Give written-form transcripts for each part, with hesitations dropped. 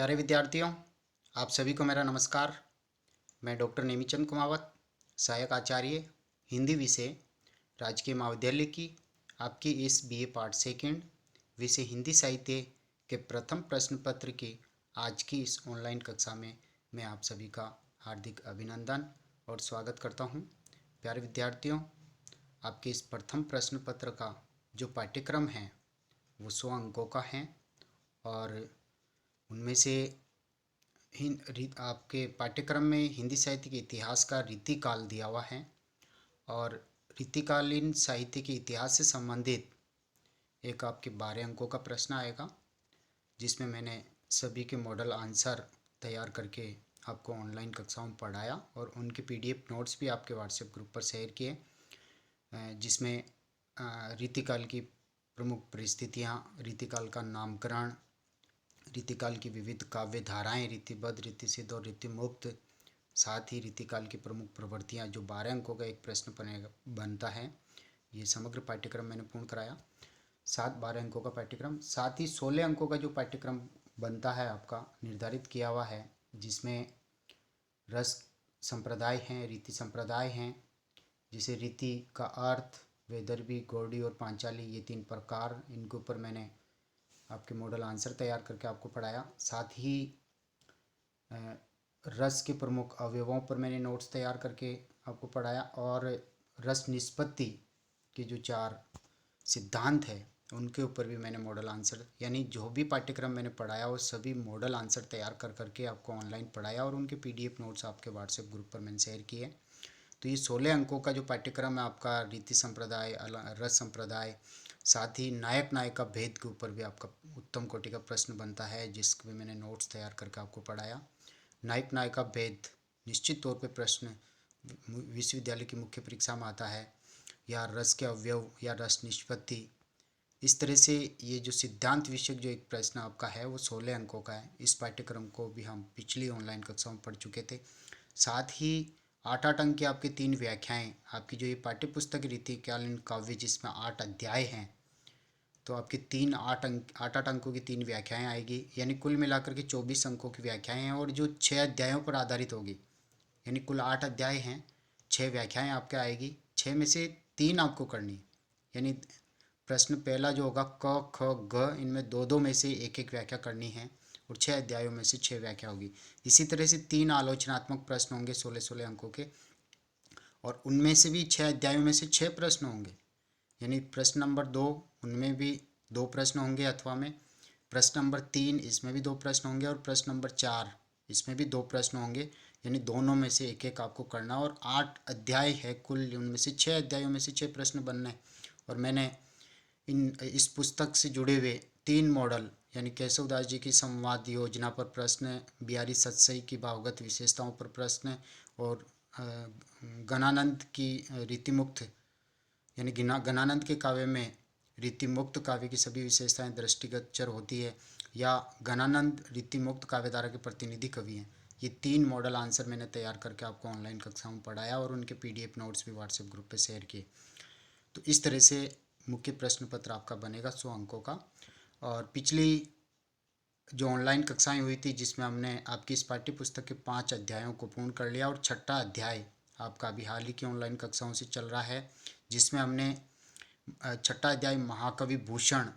प्यारे विद्यार्थियों, आप सभी को मेरा नमस्कार। मैं डॉक्टर नेमीचंद कुमावत, सहायक आचार्य हिंदी विषय, राजकीय महाविद्यालय की आपकी इस बीए पार्ट सेकंड विषय हिंदी साहित्य के प्रथम प्रश्न पत्र की आज की इस ऑनलाइन कक्षा में मैं आप सभी का हार्दिक अभिनंदन और स्वागत करता हूं। प्यारे विद्यार्थियों, आपके इस प्रथम प्रश्न पत्र का जो पाठ्यक्रम है वो 100 अंकों का है और उनमें से आपके पाठ्यक्रम में हिंदी साहित्य के इतिहास का रीतिकाल दिया हुआ है और रीतिकालीन साहित्य के इतिहास से संबंधित एक आपके 12 अंकों का प्रश्न आएगा, जिसमें मैंने सभी के मॉडल आंसर तैयार करके आपको ऑनलाइन कक्षाओं में पढ़ाया और उनके पीडीएफ नोट्स भी आपके व्हाट्सएप ग्रुप पर शेयर किए, जिसमें रीतिकाल की प्रमुख परिस्थितियाँ, रीतिकाल का नामकरण, रीतिकाल की विविध काव्य धाराएँ, रीतिबद्ध, रीतिसिद्ध और रीतिमुक्त, साथ ही रीतिकाल की प्रमुख प्रवृत्तियाँ, जो 12 अंकों का एक प्रश्न बनता है। ये समग्र पाठ्यक्रम मैंने पूर्ण कराया, 12 अंकों का पाठ्यक्रम, साथ ही 16 अंकों का जो पाठ्यक्रम बनता है आपका निर्धारित किया हुआ है, जिसमें रस संप्रदाय हैं, रीति संप्रदाय हैं, जिसे रीति का अर्थ, वैदर्भी, गौड़ी और पांचाली, ये 3 प्रकार, इनके ऊपर मैंने आपके मॉडल आंसर तैयार करके आपको पढ़ाया। साथ ही रस के प्रमुख अवयवों पर मैंने नोट्स तैयार करके आपको पढ़ाया और रस निष्पत्ति के जो 4 सिद्धांत है उनके ऊपर भी मैंने मॉडल आंसर, यानी जो भी पाठ्यक्रम मैंने पढ़ाया वो सभी मॉडल आंसर तैयार कर करके आपको ऑनलाइन पढ़ाया और उनके पीडीएफ नोट्स आपके व्हाट्सएप ग्रुप पर मैंने शेयर किए। तो ये 16 अंकों का जो पाठ्यक्रम है आपका रीति संप्रदाय, रस संप्रदाय, साथ ही नायक नायिका भेद के ऊपर भी आपका उत्तम कोटि का प्रश्न बनता है, जिसके मैंने नोट्स तैयार करके आपको पढ़ाया। नायक नायिका भेद निश्चित तौर पे प्रश्न विश्वविद्यालय की मुख्य परीक्षा में आता है, या रस के अवयव या रस निष्पत्ति, इस तरह से ये जो सिद्धांत विषयक जो एक प्रश्न आपका है वो 16 अंकों का है। इस पाठ्यक्रम को भी हम पिछली ऑनलाइन कक्षाओं में पढ़ चुके थे। साथ ही 8-8 अंक की आपकी 3 व्याख्याएं, आपकी जो ये पाठ्यपुस्तक रीतिकालीन काव्य जिसमें 8 अध्याय हैं, तो आपकी 8-8 अंकों की 3 व्याख्याएं आएगी, यानी कुल मिलाकर के 24 अंकों की व्याख्याएं हैं और जो 6 अध्यायों पर आधारित होगी, यानी कुल 8 अध्याय हैं, 6 व्याख्याएं आपके आएगी, 6 में से 3 आपको करनी है। यानी प्रश्न पहला जो होगा क ख ग, इनमें 2-2 में से एक एक व्याख्या करनी है और 6 अध्यायों में से 6 व्याख्या होगी। इसी तरह से 3 आलोचनात्मक प्रश्न होंगे 16-16 अंकों के, और उनमें से भी 6 अध्यायों में से 6 प्रश्न होंगे, यानी प्रश्न नंबर 2 उनमें भी 2 प्रश्न होंगे अथवा में, प्रश्न नंबर 3 इसमें भी 2 प्रश्न होंगे और प्रश्न नंबर 4 इसमें भी 2 प्रश्न होंगे, यानी दोनों में से एक एक आपको करना। और 8 अध्याय है कुल, उनमें से 6 अध्यायों में से 6 प्रश्न बनने। और मैंने इस पुस्तक से जुड़े हुए 3 मॉडल, यानी केशवदास जी की संवाद योजना पर प्रश्न, बिहारी सतसई की भावगत विशेषताओं पर प्रश्न, और गणानंद की रीतिमुक्त, यानी गणानंद के काव्य में रीतिमुक्त काव्य की सभी विशेषताएं दृष्टिगत चर होती है, या गणानंद रीतिमुक्त काव्यधारा के प्रतिनिधि कवि हैं, ये 3 मॉडल आंसर मैंने तैयार करके आपको ऑनलाइन कक्षाओं में पढ़ाया और उनके पीडीएफ नोट्स भी व्हाट्सएप ग्रुप पे शेयर किए। तो इस तरह से मुख्य प्रश्न पत्र आपका बनेगा 100 अंकों का। और पिछली जो ऑनलाइन कक्षाएं हुई थी, जिसमें हमने आपकी इस पाठ्य पुस्तक के 5 अध्यायों को पूर्ण कर लिया, और 6ठा अध्याय आपका अभी हाल ही की ऑनलाइन कक्षाओं से चल रहा है, जिसमें हमने 6ठा अध्याय महाकवि भूषण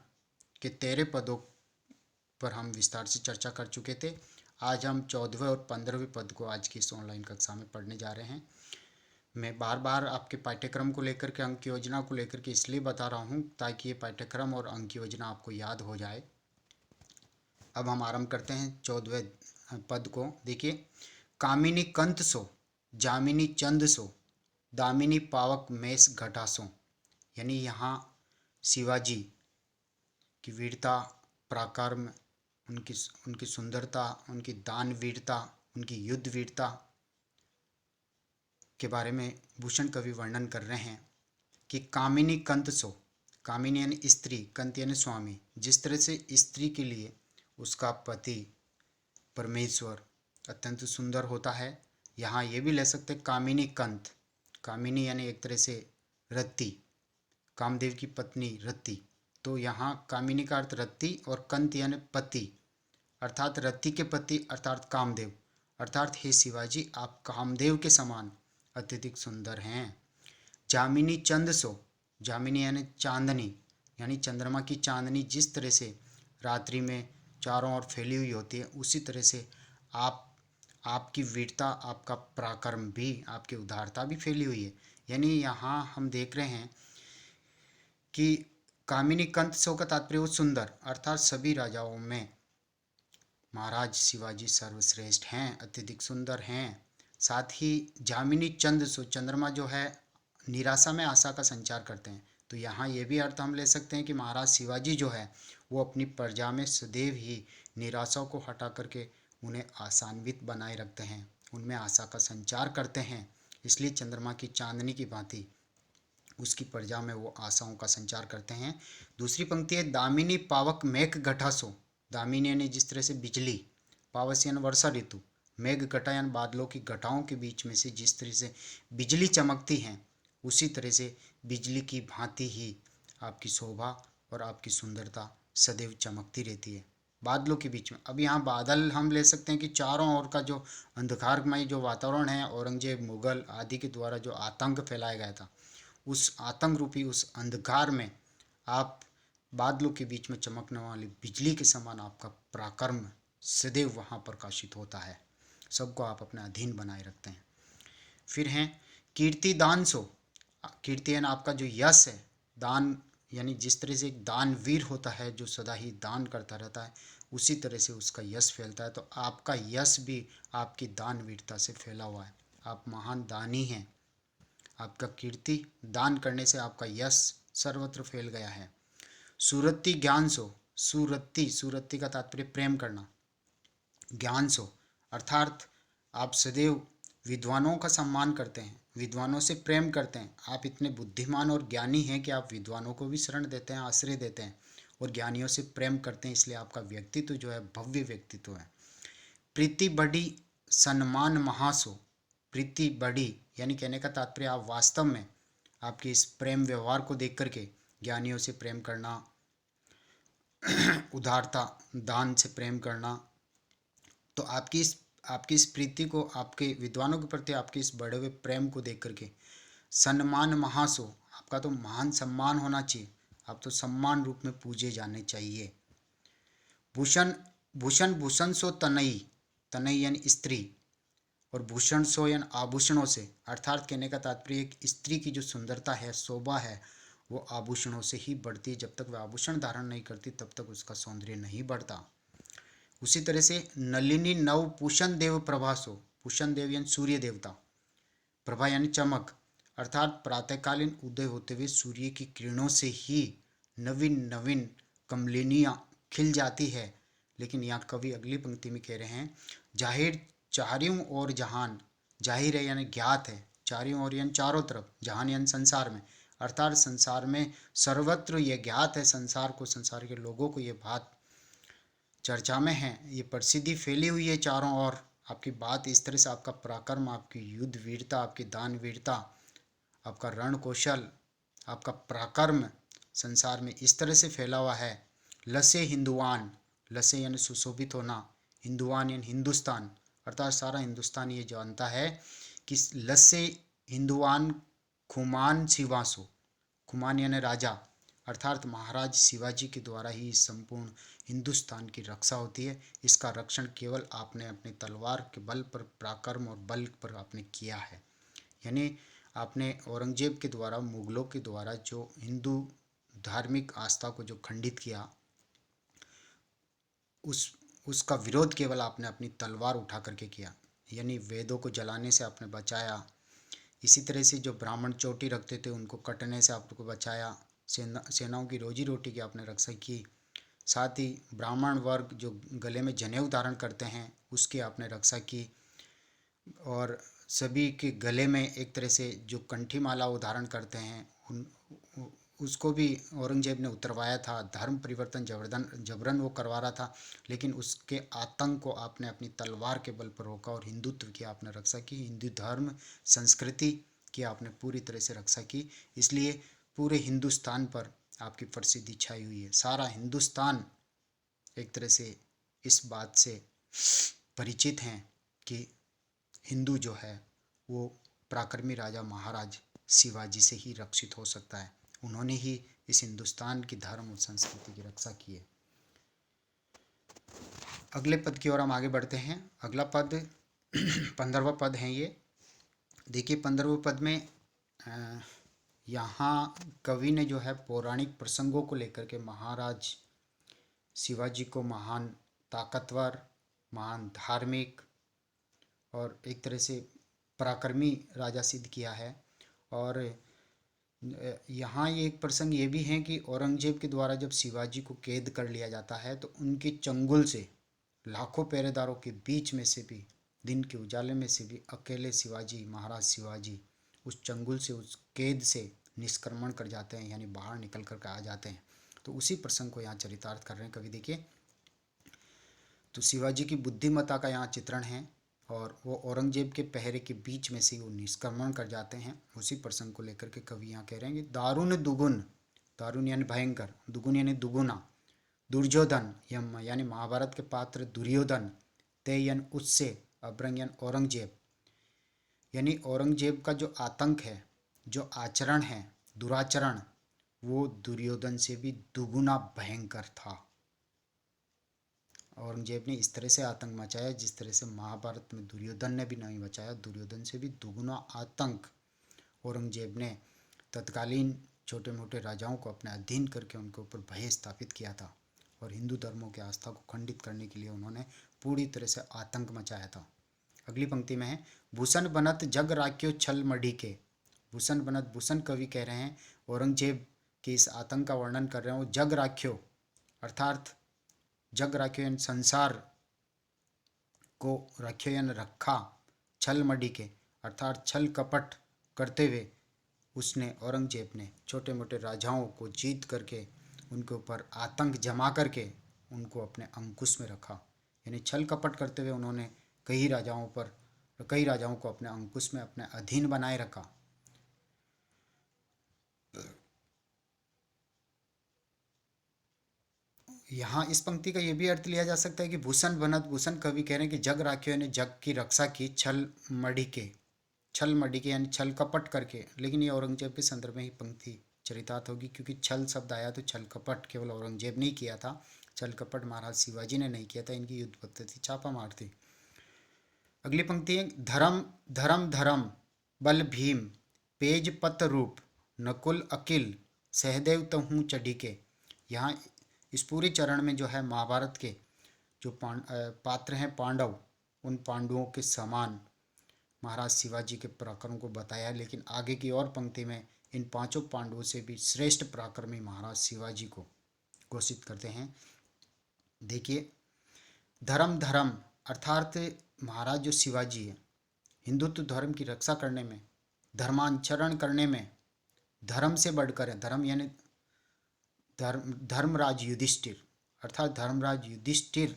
के 13 पदों पर हम विस्तार से चर्चा कर चुके थे। आज हम 14वें और 15वें पद को आज की इस ऑनलाइन कक्षा में पढ़ने जा रहे हैं। मैं बार बार आपके पाठ्यक्रम को लेकर के, अंक योजना को लेकर के इसलिए बता रहा हूँ ताकि ये पाठ्यक्रम और अंक योजना आपको याद हो जाए। अब हम आरंभ करते हैं 14वें पद को। देखिए, कामिनी कंत सो, जामिनी चंद सो, दामिनी पावक मेष घटा सो, यानी यहाँ शिवाजी की वीरता, पराक्रम, उनकी सुंदरता, उनकी दान वीरता, उनकी युद्ध वीरता के बारे में भूषण कवि वर्णन कर रहे हैं कि कामिनी कंत सो, कामिनी यानी स्त्री, कंत यानी स्वामी, जिस तरह से स्त्री के लिए उसका पति परमेश्वर अत्यंत सुंदर होता है, यहाँ ये भी ले सकते कामिनी कंत, कामिनी यानी एक तरह से रति, कामदेव की पत्नी रति, तो यहाँ कामिनी का अर्थ रति और कंत यानी पति, अर्थात रति के पति अर्थात कामदेव, अर्थात हे शिवाजी आप कामदेव के समान अत्यधिक सुंदर हैं। जामिनी चंद सो, जामिनी यानी चांदनी, यानी चंद्रमा की चांदनी जिस तरह से रात्रि में चारों ओर फैली हुई होती है, उसी तरह से आपकी वीरता, आपका पराक्रम भी, आपकी उदारता भी फैली हुई है। यानी यहाँ हम देख रहे हैं कि कामिनी कंत सो का तात्पर्य वो सुंदर, अर्थात सभी राजाओं में महाराज शिवाजी सर्वश्रेष्ठ हैं, अत्यधिक सुंदर हैं। साथ ही जामिनी चंद सो, चंद्रमा जो है निराशा में आशा का संचार करते हैं, तो यहाँ ये भी अर्थ हम ले सकते हैं कि महाराज शिवाजी जो है वो अपनी प्रजा में सदैव ही निराशाओं को हटा करके उन्हें आशान्वित बनाए रखते हैं, उनमें आशा का संचार करते हैं। इसलिए चंद्रमा की चांदनी की भांति उसकी प्रजा में वो आशाओं का संचार करते हैं। दूसरी पंक्ति है दामिनी पावक मेघ घटासो, दामिनी यानी जिस तरह से बिजली, पावस यानी वर्षा ऋतु, मेघ घटा यानी बादलों की घटाओं के बीच में से जिस तरह से बिजली चमकती हैं, उसी तरह से बिजली की भांति ही आपकी शोभा और आपकी सुंदरता सदैव चमकती रहती है बादलों के बीच में। अब यहाँ बादल हम ले सकते हैं कि चारों ओर का जो अंधकारमय जो वातावरण है, औरंगजेब मुगल आदि के द्वारा जो आतंक फैलाया गया था, उस आतंक रूपी उस अंधकार में आप बादलों के बीच में चमकने वाली बिजली के समान आपका पराक्रम सदैव वहाँ प्रकाशित होता है, सबको आप अपने अधीन बनाए रखते हैं। फिर हैं कीर्ति दान सो, कीर्ति यानी आपका जो यश है, दान यानी जिस तरह से एक दानवीर होता है जो सदा ही दान करता रहता है, उसी तरह से उसका यश फैलता है। तो आपका यश भी आपकी दानवीरता से फैला हुआ है, आप महान दानी हैं, आपका कीर्ति दान करने से आपका यश सर्वत्र फैल गया है। सुरति ज्ञान सो, सुरति, सुरति का तात्पर्य प्रेम करना, ज्ञान सो अर्थात आप सदैव विद्वानों का सम्मान करते हैं, विद्वानों से प्रेम करते हैं, आप इतने बुद्धिमान और ज्ञानी हैं कि आप विद्वानों को भी शरण देते हैं, आश्रय देते हैं और ज्ञानियों से प्रेम करते हैं, इसलिए आपका व्यक्तित्व जो है भव्य व्यक्तित्व है। प्रीति बड़ी सम्मान महासो, प्रीति बड़ी यानी कहने का तात्पर्य आप वास्तव में आपके इस प्रेम व्यवहार को देख करके ज्ञानियों से प्रेम करना, उदारता दान से प्रेम करना, तो आपकी इस प्रीति को, आपके विद्वानों के प्रति आपके इस बढ़े हुए प्रेम को देख करके सम्मान महासो, आपका तो महान सम्मान होना चाहिए, आप तो सम्मान रूप में पूजे जाने चाहिए। भूषण, भूषण भूषण सो तनई, तनई यानी स्त्री, और भूषण सो यानी आभूषणों से, अर्थात कहने का तात्पर्य एक स्त्री की जो सुंदरता है, शोभा है, वो आभूषणों से ही बढ़ती है। जब तक वह आभूषण धारण नहीं करती तब तक उसका सौंदर्य नहीं बढ़ता। उसी तरह से नलिनी नव पूषण देव प्रभासो, पूषण देव यानी सूर्य देवता, प्रभा यानी चमक, अर्थात प्रातःकालीन उदय होते हुए सूर्य की किरणों से ही नवीन नवीन कमलिनियाँ खिल जाती है। लेकिन यहाँ कवि अगली पंक्ति में कह रहे हैं जाहिर चारों ओर जहान, जाहिर है यानी ज्ञात है, चारों ओर यानी चारों तरफ, जहान यानी संसार में, अर्थात संसार में सर्वत्र ये ज्ञात है, संसार को, संसार के लोगों को ये बात चर्चा में है, ये प्रसिद्धि फैली हुई है चारों ओर, आपकी बात इस तरह से, आपका पराक्रम, आपकी युद्ध वीरता, आपकी दान वीरता, आपका रण कौशल, आपका पराक्रम संसार में इस तरह से फैला हुआ है। लसे हिंदुआन, लसे यानी सुशोभित होना, हिंदुआन यानी हिंदुस्तान, अर्थात सारा हिंदुस्तान ये जानता है कि लसे हिंदुआन खुमान शिवासो, खुमान यानी राजा, अर्थात महाराज शिवाजी के द्वारा ही संपूर्ण हिंदुस्तान की रक्षा होती है। इसका रक्षण केवल आपने अपने तलवार के बल पर, पराक्रम और बल पर आपने किया है। यानी आपने औरंगजेब के द्वारा, मुगलों के द्वारा जो हिंदू धार्मिक आस्था को जो खंडित किया, उसका विरोध केवल आपने अपनी तलवार उठा करके किया, यानी वेदों को जलाने से आपने बचाया। इसी तरह से जो ब्राह्मण चोटी रखते थे उनको कटने से आपको बचाया, सेनाओं की रोजी रोटी की आपने रक्षा की। साथ ही ब्राह्मण वर्ग जो गले में जनेऊ धारण करते हैं उसकी आपने रक्षा की, और सभी के गले में एक तरह से जो कंठी माला वो धारण करते हैं उसको भी औरंगजेब ने उतरवाया था, धर्म परिवर्तन जबरन वो करवा रहा था, लेकिन उसके आतंक को आपने अपनी तलवार के बल पर रोका और हिंदुत्व की आपने रक्षा की, हिंदू धर्म संस्कृति की आपने पूरी तरह से रक्षा की। इसलिए पूरे हिंदुस्तान पर आपकी प्रसिद्धि छाई हुई है, सारा हिंदुस्तान एक तरह से इस बात से परिचित हैं कि हिंदू जो है वो पराक्रमी राजा महाराज शिवाजी से ही रक्षित हो सकता है। उन्होंने ही इस हिंदुस्तान की धर्म और संस्कृति की रक्षा की है। अगले पद की ओर हम आगे बढ़ते हैं। अगला पद 15वां पद है ये। देखिए 15वें पद में यहाँ कवि ने जो है पौराणिक प्रसंगों को लेकर के महाराज शिवाजी को महान ताकतवर, महान धार्मिक और एक तरह से पराक्रमी राजा सिद्ध किया है। और यहाँ ये एक प्रसंग ये भी है कि औरंगजेब के द्वारा जब शिवाजी को कैद कर लिया जाता है तो उनके चंगुल से लाखों पहरेदारों के बीच में से भी, दिन के उजाले में से भी अकेले शिवाजी, महाराज शिवाजी उस चंगुल से, उस कैद से निष्क्रमण कर जाते हैं, यानी बाहर निकल कर आ जाते हैं। तो उसी प्रसंग को यहाँ चरितार्थ कर रहे हैं कवि। देखिए तो शिवाजी की बुद्धिमत्ता का यहाँ चित्रण है और वो औरंगजेब के पहरे के बीच में से वो निष्क्रमण कर जाते हैं। उसी प्रसंग को लेकर के कवि यहाँ कह रहे हैं कि दारुण दुगुन, दारुण यानी भयंकर, दुगुन यानी दुगुना, दुर्योधन यम यानी महाभारत के पात्र दुर्योधन, ते यानी उससे, अभ्रंग यानी औरंगजेब, यानी औरंगजेब का जो आतंक है, जो आचरण है, दुराचरण, वो दुर्योधन से भी दुगुना भयंकर था। औरंगजेब ने इस तरह से आतंक मचाया जिस तरह से महाभारत में दुर्योधन ने भी नहीं मचाया। दुर्योधन से भी दुगुना आतंक औरंगजेब ने तत्कालीन छोटे मोटे राजाओं को अपने अधीन करके उनके ऊपर भय स्थापित किया था और हिंदू धर्मों की आस्था को खंडित करने के लिए उन्होंने पूरी तरह से आतंक मचाया था। अगली पंक्ति में है भूषण बनत जग राख्यो छल मढ़ी के। भूषण बनत, भूषण कवि कह रहे हैं औरंगजेब के इस आतंक का वर्णन कर रहे हैं। वो जग राख्यो अर्थात जग राख्यो यानी संसार को रख्यो यानी रखा, छल मढ़ी के अर्थात छल कपट करते हुए उसने, औरंगजेब ने छोटे मोटे राजाओं को जीत करके उनके ऊपर आतंक जमा करके उनको अपने अंकुश में रखा। यानी छल कपट करते हुए उन्होंने कई राजाओं को अपने अंकुश में, अपने अधीन बनाए रखा। यहाँ इस पंक्ति का ये भी अर्थ लिया जा सकता है कि भूषण बनत, भूषण कवि कह रहे हैं कि जग राख्यो यानी जग की रक्षा की, छल मढ़ी के, छल मढ़ी के यानी छल कपट करके। लेकिन ये औरंगजेब के संदर्भ में ही पंक्ति चरितार्थ होगी क्योंकि छल शब्द आया तो छल कपट केवल औरंगजेब ने ही किया था, छल कपट महाराज शिवाजी ने नहीं किया था। इनकी युद्ध पद्धति छापा मार थी। अगली पंक्ति है धर्म धर्म धर्म बल भीम पेज पत रूप नकुल अकिल सहदेव तहूँ चढ़ी के। यहाँ इस पूरे चरण में जो है महाभारत के जो पात्र हैं पांडव, उन पांडवों के समान महाराज शिवाजी के पराक्रम को बताया। लेकिन आगे की और पंक्ति में इन पांचों पांडवों से भी श्रेष्ठ पराक्रमी महाराज शिवाजी को घोषित करते हैं। देखिए धर्म धर्म अर्थात महाराज जो शिवाजी है हिंदुत्व धर्म की रक्षा करने में, धर्माचरण करने में धर्म से बढ़कर है। धर्म यानी धर्मराज युधिष्ठिर अर्थात धर्मराज युधिष्ठिर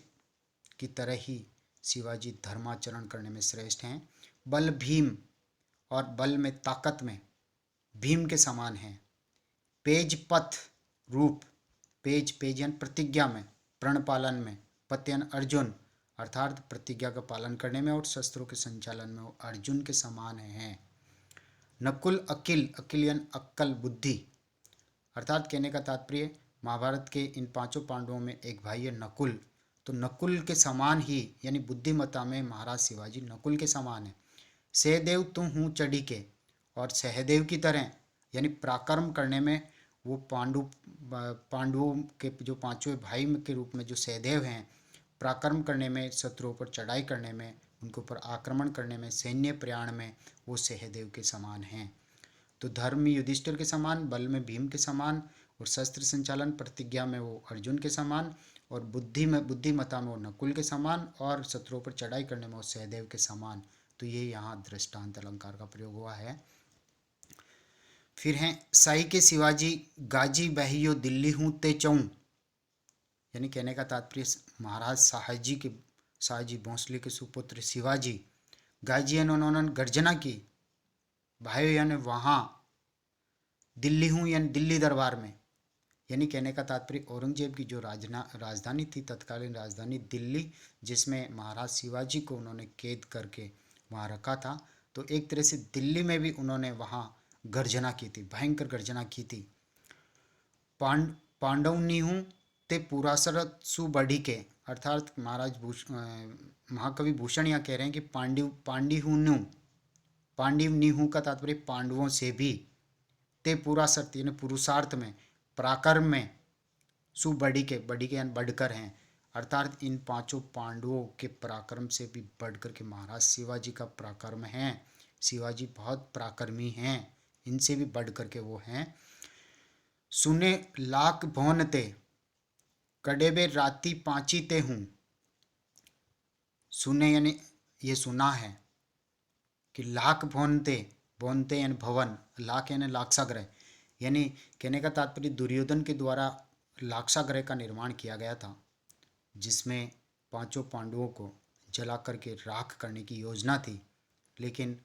की तरह ही शिवाजी धर्माचरण करने में श्रेष्ठ हैं। बल भीम और बल में, ताकत में भीम के समान हैं। पेज पथ रूप, पेज पेज यानी प्रतिज्ञा में, प्रण पालन में, पथ यानी अर्जुन अर्थात प्रतिज्ञा का पालन करने में और शस्त्रों के संचालन में वो अर्जुन के समान हैं। नकुल अकिल, अकिल यानी अक्कल बुद्धि अर्थात कहने का तात्पर्य महाभारत के इन पांचों पांडवों में एक भाई है नकुल, तो नकुल के समान ही यानी बुद्धिमत्ता में महाराज शिवाजी नकुल के समान है। सहदेव तू हूँ चढ़ी के, और सहदेव की तरह यानी पराक्रम करने में वो पांडवों के जो पांचों भाई के रूप में जो सहदेव हैं, पराक्रम करने में, शत्रुओं पर चढ़ाई करने में, उनके ऊपर आक्रमण करने में, सैन्य प्रयाण में वो सहदेव के समान हैं। तो धर्म में युधिष्ठिर के समान, बल में भीम के समान और शस्त्र संचालन प्रतिज्ञा में वो अर्जुन के समान और बुद्धिमत्ता में वो नकुल के समान और शत्रुओं पर चढ़ाई करने में वो सहदेव के समान। तो ये यहाँ दृष्टांत अलंकार का प्रयोग हुआ है। फिर हैं साई के शिवाजी गाजी बहियो दिल्ली हूँ ते चौं, यानी कहने का तात्पर्य महाराज शाहजी भोंसले के सुपुत्र शिवाजी गाजी उन्होंने गर्जना की, भाइयों यानी वहाँ, दिल्ली हूँ यानी दिल्ली दरबार में, यानी कहने का तात्पर्य औरंगजेब की जो राजधानी थी, तत्कालीन राजधानी दिल्ली, जिसमें महाराज शिवाजी को उन्होंने कैद करके वहाँ रखा था, तो एक तरह से दिल्ली में भी उन्होंने वहाँ गर्जना की थी, भयंकर गर्जना की थी। पांडव नीहू ते पुरासर सुबढ़ी के, अर्थात महाकवि भूषण यहाँ कह रहे हैं कि पांडिव नीहू का तात्पर्य पांडवों से भी, ते पुरासर्त यानी पुरुषार्थ में, पराक्रम में, सुबढ़ी के यानी बढ़कर हैं, अर्थात इन पांचों पांडवों के पराक्रम से भी बढ़कर के महाराज शिवाजी का पराक्रम है। शिवाजी बहुत पराक्रमी हैं, इनसे भी बढ़कर के वो हैं। सुने लाख भौन ते कडेबे राती पांची ते हूँ। सुने यानी ये सुना है कि लाख भौनते यानी भवन, लाख यानी लाक्षागृह, यानी कहने का तात्पर्य दुर्योधन के द्वारा लाक्षागृह का निर्माण किया गया था, जिसमें पांचों पांडवों को जला करके राख करने की योजना थी। लेकिन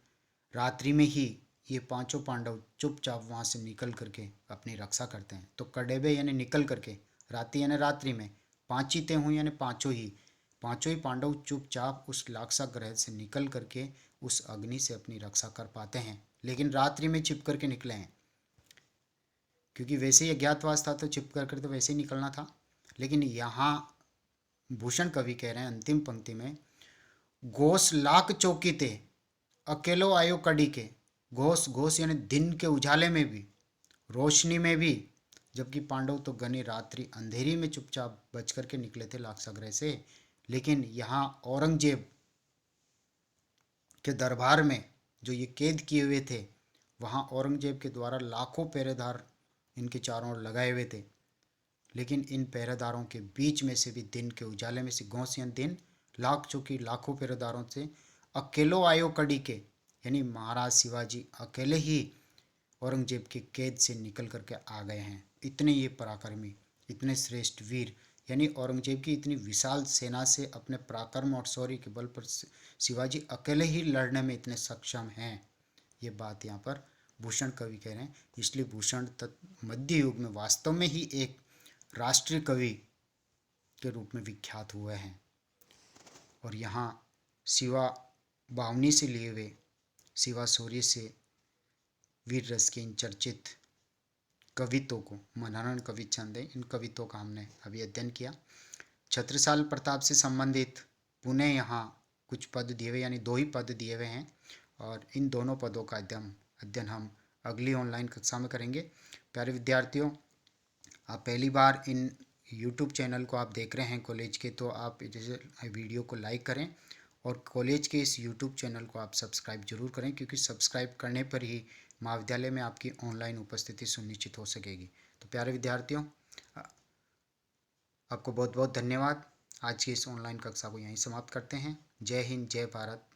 रात्रि में ही ये पांचों पांडव चुपचाप वहाँ से निकल करके अपनी रक्षा करते हैं। तो कडेबे यानी निकल करके, राति यानी रात्रि में, पांचीते हूँ यानी पांचों ही पांडव चुपचाप उस लाक्षागृह से निकल करके उस अग्नि से अपनी रक्षा कर पाते हैं। लेकिन रात्रि में छिप करके निकले हैं, क्योंकि वैसे ही अज्ञातवास था तो छिप कर तो वैसे ही निकलना था। लेकिन यहाँ भूषण कवि कह रहे हैं अंतिम पंक्ति में, घोष लाख चौकी थे अकेलो आयो कड़ी के। घोष यानी दिन के उजाले में भी, रोशनी में भी, जबकि पांडव तो घनी रात्रि अंधेरी में चुपचाप बच करके निकले थे लाक्षागृह से। लेकिन यहाँ औरंगजेब के दरबार में जो ये कैद किए हुए थे, वहाँ औरंगजेब के द्वारा लाखों पहरेदार इनके चारों ओर लगाए हुए थे। लेकिन इन पहरेदारों के बीच में से भी, दिन के उजाले में से, घोषियन दिन, लाखों पहरेदारों से अकेलो आयो कड़ी के, यानी महाराज शिवाजी अकेले ही औरंगजेब के कैद से निकल करके आ गए हैं। इतने ये पराक्रमी, इतने श्रेष्ठ वीर, यानी औरंगजेब की इतनी विशाल सेना से अपने पराक्रम और शौर्य के बल पर शिवाजी अकेले ही लड़ने में इतने सक्षम हैं। ये बात यहाँ पर भूषण कवि कह रहे हैं। इसलिए भूषण मध्य युग में वास्तव में ही एक राष्ट्रीय कवि के रूप में विख्यात हुए हैं। और यहाँ शिवा बावनी से लिए हुए, शिवा शौर्य से वीर रस के इन चर्चित कवित्वों को, मनहरण कवि छंद है, इन कवित्वों का हमने अभी अध्ययन किया। छत्रसाल प्रताप से संबंधित पुनः यहाँ कुछ पद दिए हुए, यानी 2 ही पद दिए हुए हैं, और इन दोनों पदों का अध्ययन हम अगली ऑनलाइन कक्षा में करेंगे। प्यारे विद्यार्थियों, आप पहली बार इन YouTube चैनल को आप देख रहे हैं कॉलेज के, तो आप जैसे वीडियो को लाइक करें और कॉलेज के इस YouTube चैनल को आप सब्सक्राइब जरूर करें, क्योंकि सब्सक्राइब करने पर ही महाविद्यालय में आपकी ऑनलाइन उपस्थिति सुनिश्चित हो सकेगी। तो प्यारे विद्यार्थियों, आपको बहुत बहुत धन्यवाद। आज की इस ऑनलाइन कक्षा को यहीं समाप्त करते हैं। जय हिंद, जय भारत,